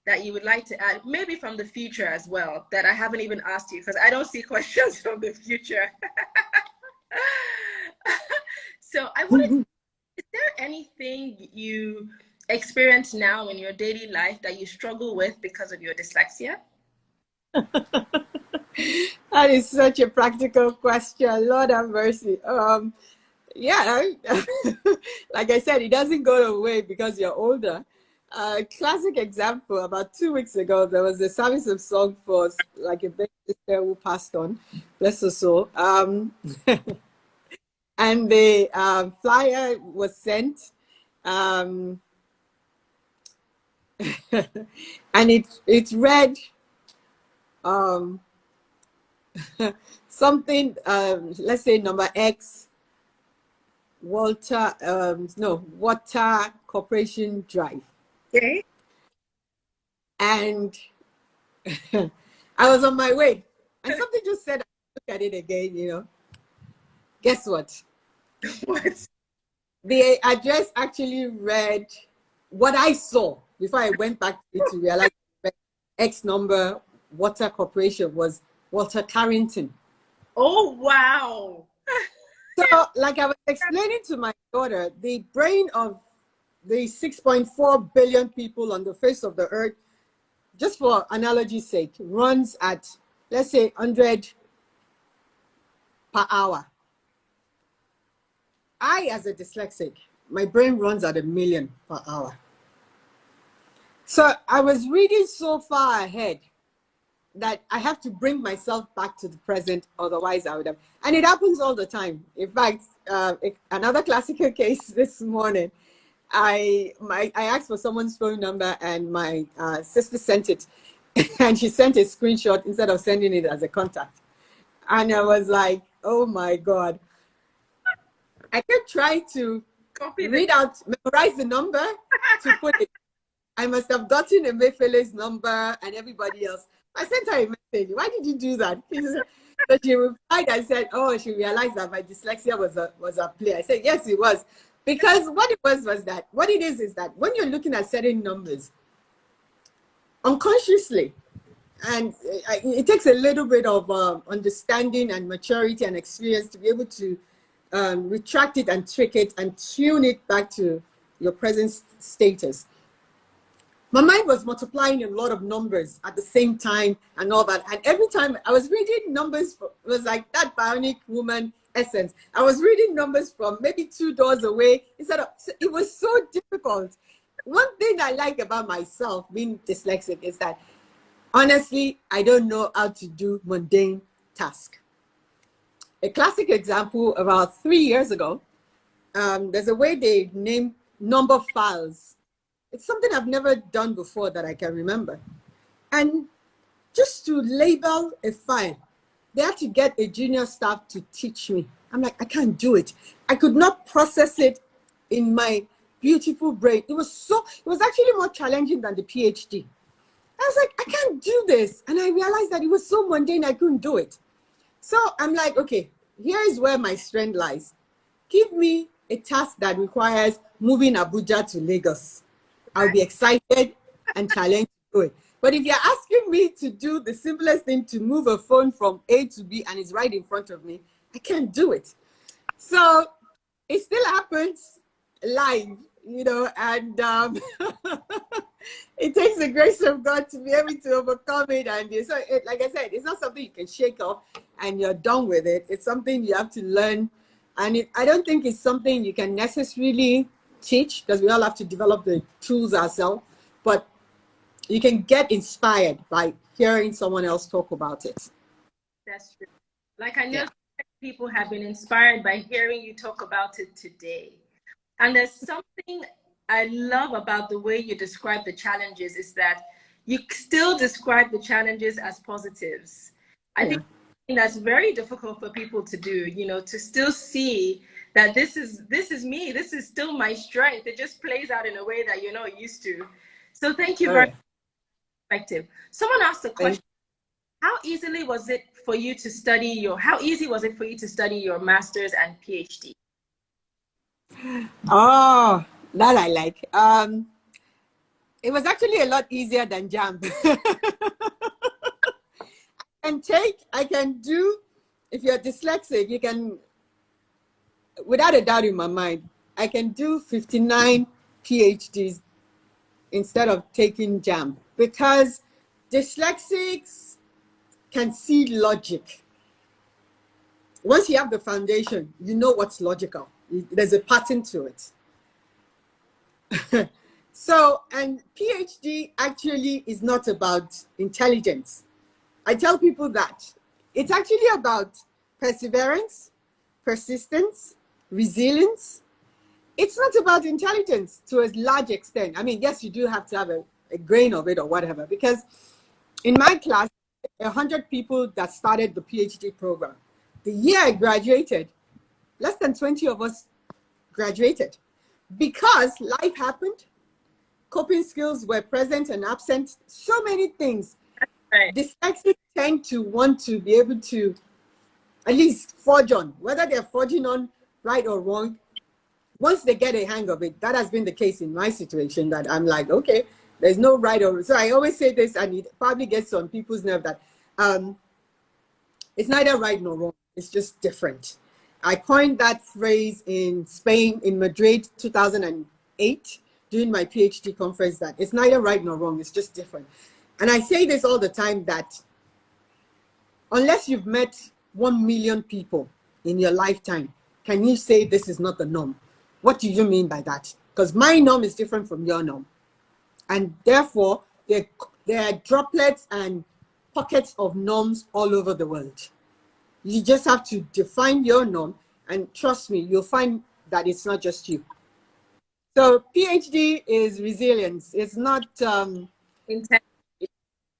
Speaker 1: that you would like to add, maybe from the future as well, that I haven't even asked you, because I don't see questions from the future. So I wanted to, is there anything you experience now in your daily life that you struggle with because of your dyslexia?
Speaker 2: That is such a practical question. Lord have mercy. Yeah, like I said, it doesn't go away because you're older. Classic example, about 2 weeks ago, there was a service of song for like a big sister who passed on, bless her soul. And the flyer was sent, and it read something, let's say number X, Water Corporation Drive.
Speaker 1: Okay.
Speaker 2: And I was on my way, and something just said, look at it again, you know. Guess what?
Speaker 1: What?
Speaker 2: The address actually read what I saw before I went back to it to realize X number Water Corporation was Walter Carrington.
Speaker 1: Oh, wow.
Speaker 2: So, like I was explaining to my daughter, the brain of the 6.4 billion people on the face of the earth, just for analogy's sake, runs at, let's say, 100 per hour. I, as a dyslexic, my brain runs at 1,000,000 per hour. So I was reading so far ahead that I have to bring myself back to the present, otherwise I would have. And it happens all the time. In fact, another classical case this morning, I asked for someone's phone number, and my sister sent it, and she sent a screenshot instead of sending it as a contact. And I was like, oh my God. I kept trying to memorize the number to put it. I must have gotten Emefele's number and everybody else. I sent her a message. Why did you do that? So she replied and said, oh, she realized that my dyslexia was a play. I said, yes, it was. Because what it was that, what it is that when you're looking at certain numbers, unconsciously, And it takes a little bit of understanding and maturity and experience to be able to retract it and trick it and tune it back to your present status. My mind was multiplying a lot of numbers at the same time and all that. And every time I was reading numbers, it was like that bionic woman essence. I was reading numbers from maybe 2 doors away. It was so difficult. One thing I like about myself being dyslexic is that, honestly, I don't know how to do mundane tasks. A classic example, about 3 years ago, there's a way they name number files. It's something I've never done before that I can remember. And just to label a file, they had to get a junior staff to teach me. I'm like, I can't do it. I could not process it in my beautiful brain. It was actually more challenging than the PhD. I was like, I can't do this. And I realized that it was so mundane, I couldn't do it. So I'm like, okay, here is where my strength lies. Give me a task that requires moving Abuja to Lagos. I'll be excited and challenged to do it. But if you're asking me to do the simplest thing, to move a phone from A to B and it's right in front of me, I can't do it. So it still happens live, you know, and it takes the grace of God to be able to overcome it. And so, like I said, it's not something you can shake off and you're done with it. It's something you have to learn. And I don't think it's something you can necessarily teach, because we all have to develop the tools ourselves. But you can get inspired by hearing someone else talk about it.
Speaker 1: That's true. Like I know people have been inspired by hearing you talk about it today. And there's something I love about the way you describe the challenges is that you still describe the challenges as positives. I think that's very difficult for people to do, you know, to still see that this is me, this is still my strength. It just plays out in a way that you're not used to. So thank you very much. Perspective. Someone asked a question. How easy was it for you to study your master's and PhD?
Speaker 2: Oh, that I like. It was actually a lot easier than JAMB. I can do, if you're dyslexic, you can, without a doubt in my mind, I can do 59 PhDs instead of taking JAMB, because dyslexics can see logic. Once you have the foundation, you know what's logical. There's a pattern to it. So, and PhD actually is not about intelligence. I tell people that it's actually about perseverance, persistence, resilience. It's not about intelligence to a large extent. I mean, yes, you do have to have a grain of it or whatever, because in my class, 100 people that started the PhD program. The year I graduated, less than 20 of us graduated, because life happened, coping skills were present and absent, so many things. Right. Dyslexics tend to want to be able to at least forge on, whether they're forging on right or wrong. Once they get a hang of it, that has been the case in my situation, that I'm like, okay, there's no right or wrong. So I always say this, and it probably gets on people's nerve, that it's neither right nor wrong, it's just different. I coined that phrase in Spain, in Madrid, 2008, during my PhD conference, that it's neither right nor wrong, it's just different. And I say this all the time, that unless you've met 1 million people in your lifetime, can you say this is not the norm? What do you mean by that? Because my norm is different from your norm. And therefore, there are droplets and pockets of norms all over the world. You just have to define your norm, and trust me, you'll find that it's not just you. So PhD is resilience. It's not,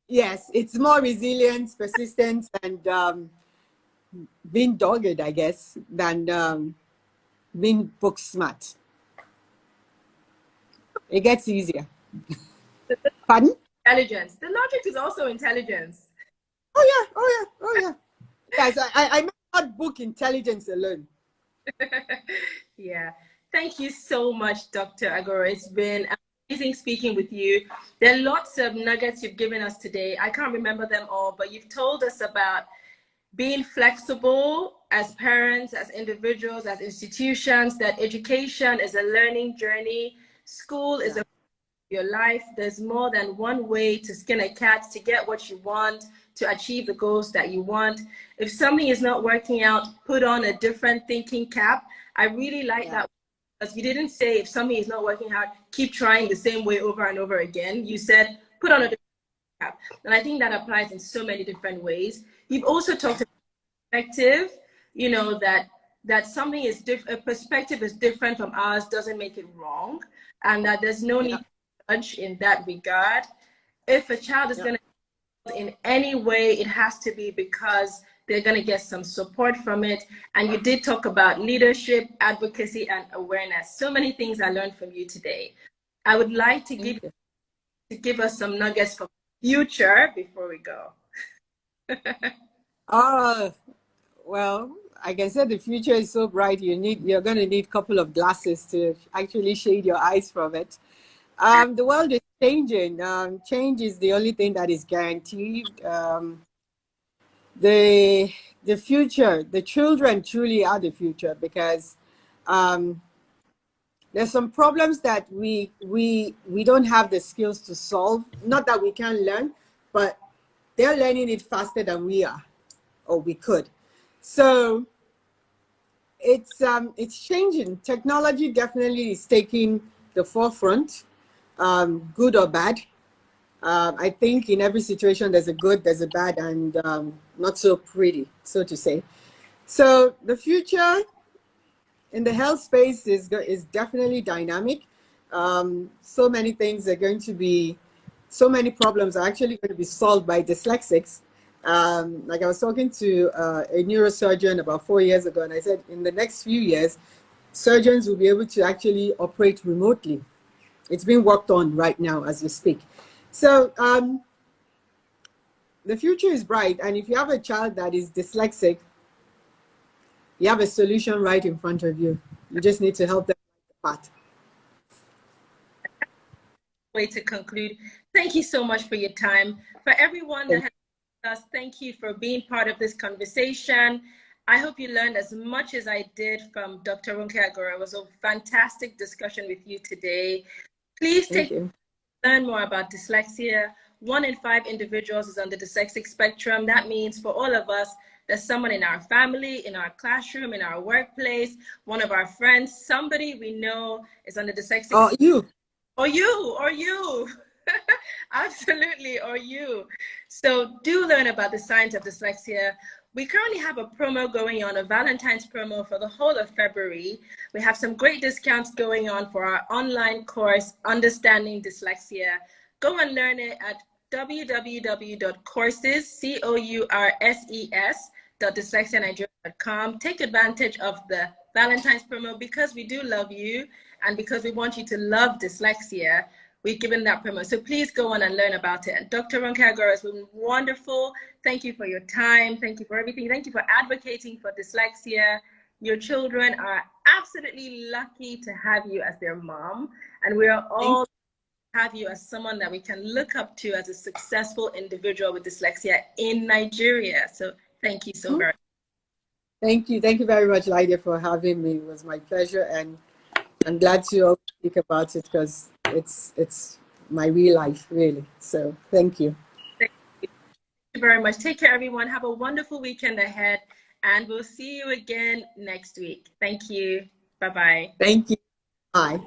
Speaker 2: yes, it's more resilience, persistence, and being dogged, I guess, than being book smart. It gets easier. Pardon?
Speaker 1: Intelligence. The logic is also intelligence.
Speaker 2: Oh yeah, oh yeah, oh yeah. Yes, I may not book intelligence alone.
Speaker 1: Yeah. Thank you so much, Dr. Agoro. It's been amazing speaking with you. There are lots of nuggets you've given us today. I can't remember them all, but you've told us about being flexible as parents, as individuals, as institutions, that education is a learning journey. School is a your life. There's more than one way to skin a cat to get what you want, to achieve the goals that you want. If something is not working out, put on a different thinking cap. I really like that, because you didn't say if something is not working out, keep trying the same way over and over again. You said put on a different cap. And I think that applies in so many different ways. You've also talked about perspective, you know, that something is different, a perspective is different from ours doesn't make it wrong, and that there's no need to judge in that regard. If a child is going to in any way, it has to be because they're going to get some support from it. And you did talk about leadership, advocacy, and awareness. So many things I learned from you today. I would like to give us some nuggets for future before we go.
Speaker 2: Well, like I said, the future is so bright. You're going to need a couple of glasses to actually shade your eyes from it. The world is changing. Change is the only thing that is guaranteed. The future, the children truly are the future, because there's some problems that we don't have the skills to solve. Not that we can't learn, but they're learning it faster than we are, or we could. So it's changing. Technology definitely is taking the forefront, good or bad. I think in every situation there's a good, there's a bad, and not so pretty, so to say. So the future in the health space is definitely dynamic. So many things are going to be, so many problems are actually going to be solved by dyslexics. Like I was talking to a neurosurgeon about 4 years ago, and I said in the next few years, surgeons will be able to actually operate remotely. It's being worked on right now as we speak. So the future is bright, and if you have a child that is dyslexic, you have a solution right in front of you. You just need to help them path.
Speaker 1: Way to conclude. Thank you so much for your time. For everyone that has us, thank you for being part of this conversation. I hope you learned as much as I did from Dr. Ronke Agoro. It was a fantastic discussion with you today. Please learn more about dyslexia. 1 in 5 individuals is on the dyslexic spectrum. That means for all of us, there's someone in our family, in our classroom, in our workplace, one of our friends, somebody we know is on the dyslexic spectrum.
Speaker 2: You.
Speaker 1: Or you. Absolutely, or you. So do learn about the science of dyslexia. We currently have a promo going on, a Valentine's promo for the whole of February. We have some great discounts going on for our online course, Understanding Dyslexia. Go and learn it at www.courses.dyslexianigeria.com. Take advantage of the Valentine's promo, because we do love you and because we want you to love dyslexia. We've given that promo. So please go on and learn about it. Dr. Ronke Agoro has been wonderful. Thank you for your time. Thank you for everything. Thank you for advocating for dyslexia. Your children are absolutely lucky to have you as their mom. And we are all have you as someone that we can look up to as a successful individual with dyslexia in Nigeria. So thank you so very much.
Speaker 2: Thank you. Thank you very much, Lydia, for having me. It was my pleasure, and I'm glad to speak about it, because it's my real life, really. So thank you.
Speaker 1: Thank you very much. Take care, everyone. Have a wonderful weekend ahead, and we'll see you again next week. Thank you. Bye-bye.
Speaker 2: Thank you. Bye.